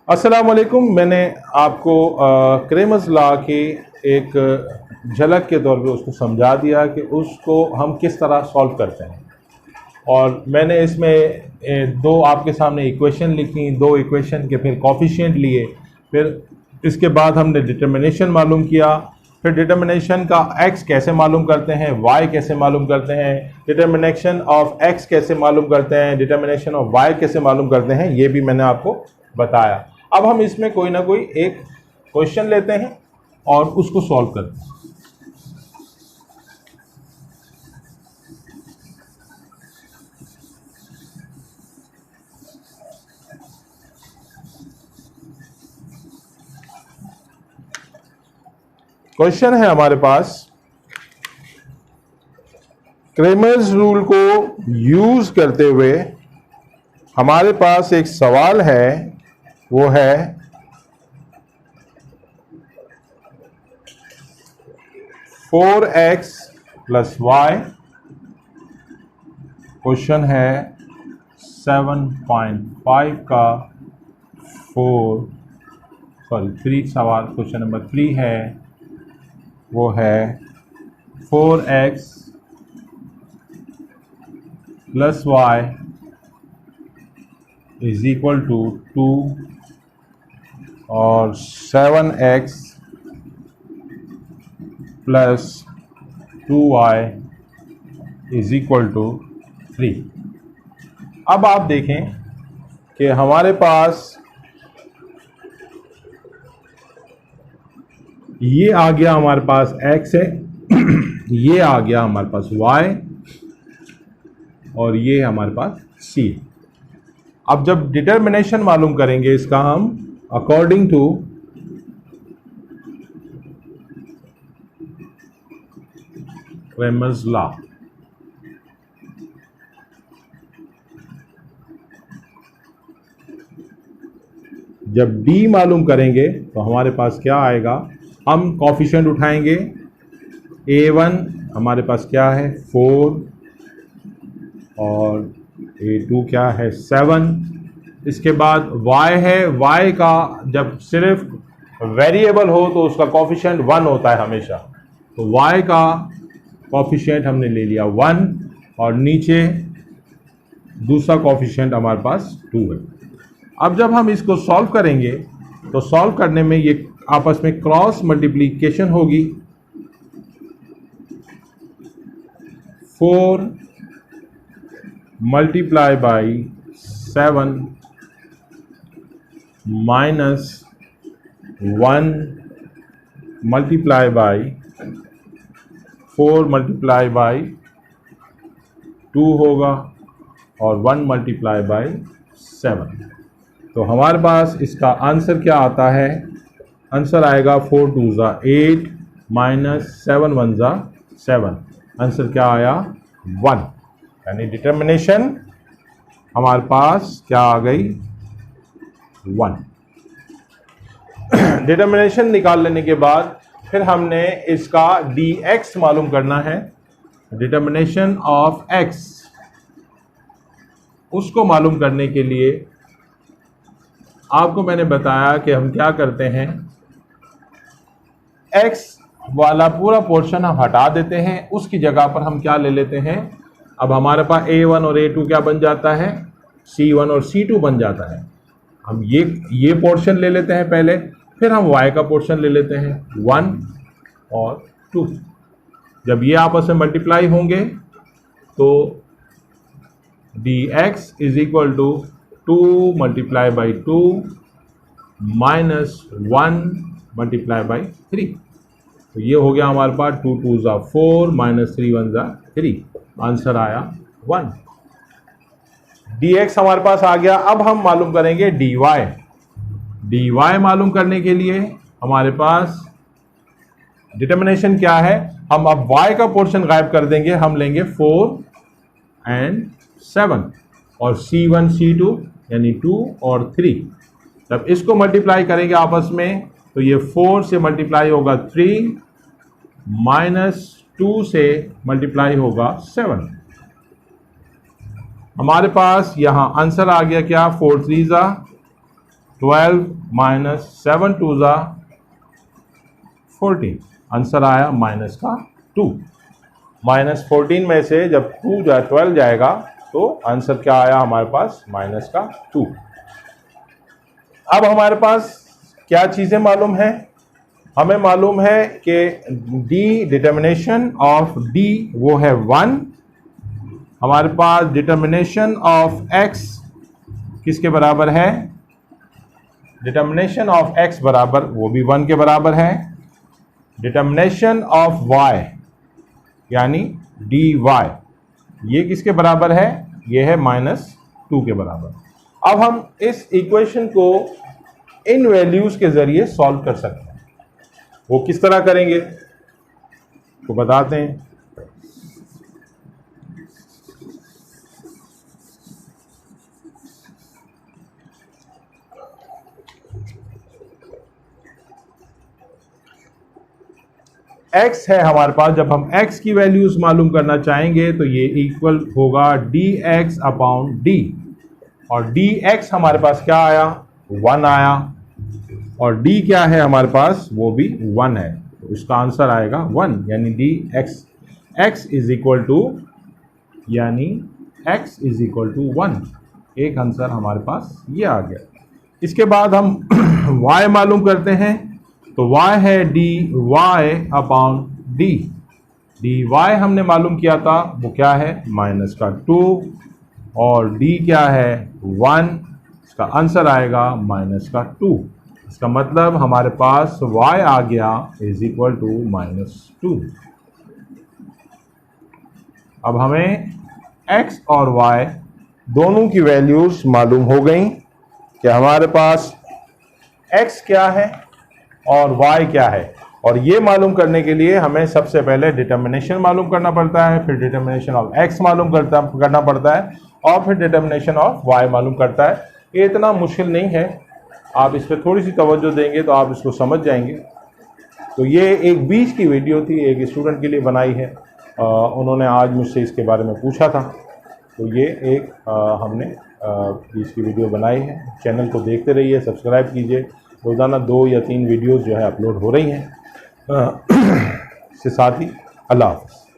अस्सलामुअलैकुम। मैंने आपको क्रेमर्स लॉ की एक झलक के तौर पे उसको समझा दिया कि उसको हम किस तरह सॉल्व करते हैं। और मैंने इसमें दो आपके सामने इक्वेशन लिखी, दो इक्वेशन के फिर कॉफिशिएंट लिए, फिर इसके बाद हमने डिटर्मिनेशन मालूम किया। फिर डिटर्मिनेशन का x कैसे मालूम करते हैं, y कैसे मालूम करते हैं, डिटर्मिनेशन ऑफ x कैसे मालूम करते हैं, डिटर्मिनेशन ऑफ y कैसे मालूम करते हैं, ये भी मैंने आपको बताया। अब हम इसमें कोई ना कोई एक क्वेश्चन लेते हैं और उसको सॉल्व करते हैं। क्वेश्चन है हमारे पास, क्रेमर्स रूल को यूज करते हुए हमारे पास एक सवाल है, वो है 4x प्लस y। क्वेश्चन है 7.5 का 3 सवाल, क्वेश्चन नंबर 3 है, वो है 4x plus y is equal to 2 और 7x plus 2y is equal to 3। अब आप देखें कि हमारे पास ये आ गया, हमारे पास x है, ये आ गया हमारे पास y, और ये हमारे पास c। अब जब डिटर्मिनेशन मालूम करेंगे इसका हम अकॉर्डिंग टू क्रेमर्स लॉ, जब d मालूम करेंगे तो हमारे पास क्या आएगा, हम कॉफिशिएंट उठाएंगे। a1 हमारे पास क्या है 4 और a2 क्या है 7। इसके बाद y है, y का जब सिर्फ वेरिएबल हो तो उसका कॉफिशिएंट 1 होता है हमेशा, तो y का कॉफिशिएंट हमने ले लिया 1 और नीचे दूसरा कॉफिशिएंट हमारे पास 2 है। अब जब हम इसको सॉल्व करेंगे तो सॉल्व करने में ये आपस में क्रॉस मल्टीप्लिकेशन होगी। 4 multiply by 7 minus 1 multiply by 4 multiply by 2 होगा और 1 मल्टीप्लाई बाई 7। तो हमारे पास इसका आंसर क्या आता है, आंसर आएगा 4 2 ज़ा 8 माइनस 7 1 ज़ा 7। आंसर क्या आया 1, यानी डिटर्मिनेशन हमारे पास क्या आ गई 1। डिटर्मिनेशन निकाल लेने के बाद फिर हमने इसका dx मालूम करना है, डिटर्मिनेशन ऑफ x। उसको मालूम करने के लिए आपको मैंने बताया कि हम क्या करते हैं, x वाला पूरा पोर्शन हम हटा देते हैं, उसकी जगह पर हम क्या ले लेते हैं, अब हमारे पास a1 और a2 क्या बन जाता है, c1 और c2 बन जाता है। हम ये पोर्शन ले लेते हैं पहले, फिर हम y का पोर्शन ले लेते हैं 1 और 2। जब ये आपस में मल्टीप्लाई होंगे तो dx is equal to 2 multiply by 2 minus 1 multiply by 3। तो ये हो गया हमारे पास 2 2 ज़ा 4 माइनस 3 1 ज़ा 3। आंसर आया 1। dx हमारे पास आ गया। अब हम मालूम करेंगे dy। dy मालूम करने के लिए हमारे पास डिटर्मिनेशन क्या है, हम अब y का पोर्शन गायब कर देंगे, हम लेंगे 4 एंड 7 और c1 c2 यानी 2 और 3। जब इसको मल्टीप्लाई करेंगे आपस में तो ये 4 से मल्टीप्लाई होगा 3 माइनस 2 से मल्टीप्लाई होगा 7। हमारे पास यहाँ आंसर आ गया क्या, 4 3 ज़ा 12 माइनस 7 2 ज़ा 14, आंसर आया माइनस का 2। माइनस 14 में से जब 2 जा 12 जाएगा तो आंसर क्या आया हमारे पास, माइनस का 2। अब हमारे पास क्या चीज़ें मालूम है, हमें मालूम है कि डी डिटर्मिनेशन ऑफ डी वो है 1, हमारे पास डिटर्मिनेशन ऑफ एक्स किसके बराबर है, डिटर्मिनेशन ऑफ एक्स बराबर वो भी 1 के बराबर है, डिटर्मिनेशन ऑफ वाई यानी डी वाई ये किसके बराबर है, ये है -2 के बराबर। अब हम इस इक्वेशन को इन वैल्यूज के जरिए सॉल्व कर सकते हैं, वो किस तरह करेंगे तो बताते हैं। x है हमारे पास, जब हम x की वैल्यूज मालूम करना चाहेंगे तो ये इक्वल होगा dx अपॉन d, और dx हमारे पास क्या आया, 1 आया, और d क्या है हमारे पास, वो भी 1 है, तो इसका आंसर आएगा 1, यानी dx x is equal to, यानी x इज इक्वल टू 1, एक आंसर हमारे पास ये आ गया। इसके बाद हम y मालूम करते हैं, तो y है dy अपॉन d, dy हमने मालूम किया था वो क्या है, माइनस का 2, और d क्या है 1, इसका आंसर आएगा माइनस का 2। इसका मतलब हमारे पास y आ गया इज इक्वल टू -2। अब हमें x और y दोनों की वैल्यूज मालूम हो गई कि हमारे पास x क्या है और y क्या है, और ये मालूम करने के लिए हमें सबसे पहले डिटर्मिनेशन मालूम करना पड़ता है, फिर डिटर्मिनेशन ऑफ x मालूम करना पड़ता है, और फिर डिटर्मिनेशन ऑफ y मालूम करता है। ये इतना मुश्किल नहीं है, आप इस पर थोड़ी सी तवज्जो देंगे तो आप इसको समझ जाएंगे। तो ये एक बीच की वीडियो थी, एक स्टूडेंट के लिए बनाई है, उन्होंने आज मुझसे इसके बारे में पूछा था, तो ये एक हमने बीच की वीडियो बनाई है। चैनल को देखते रहिए, सब्सक्राइब कीजिए, रोज़ाना 2 या 3 वीडियोज़ जो है अपलोड हो रही हैं। इसके साथ ही अल्लाह हाफ़िज़।